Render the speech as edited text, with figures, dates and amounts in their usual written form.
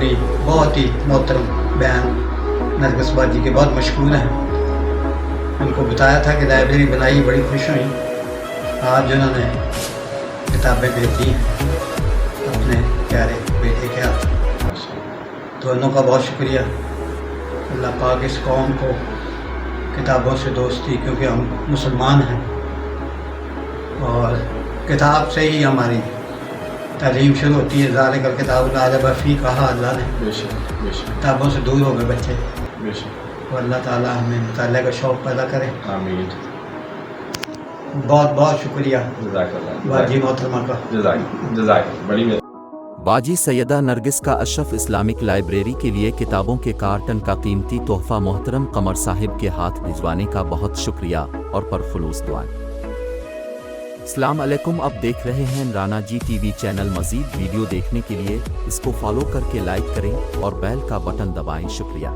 بھی بہت ہی محترم بہن نرگس باجی کے بہت مشغول ہیں. ان کو بتایا تھا کہ لائبریری بنائی, بڑی خوش ہوئی. آج انہوں نے کتابیں بھیجی ہیں اپنے پیارے بیٹے کے ہاتھ. دونوں کا بہت شکریہ. اللہ پاک اس قوم کو کتابوں سے دوستی, کیونکہ ہم مسلمان ہیں اور کتاب سے ہی ہماری تعلیم شروع ہوتی ہے. ذالک الکتاب لا ریب فیہ کہا اللہ نے. کتابوں سے دور ہو گئے بچے, اور اللہ تعالیٰ ہمیں مطالعہ کا شوق پیدا کرے. آمین. بہت بہت شکریہ جزاک اللہ. باجی محترمہ کا. جزاک بڑی مہربانی. باجی سیدہ نرگس کا اشرف اسلامک لائبریری کے لیے کتابوں کے کارٹن کا قیمتی تحفہ محترم قمر صاحب کے ہاتھ بھجوانے کا بہت شکریہ اور پرخلوص دعائیں. السلام علیکم. اب دیکھ رہے ہیں Rana ji TV channel. مزید ویڈیو دیکھنے کے لیے اس کو فالو کر کے لائک کریں اور بیل کا بٹن دبائیں. شکریہ.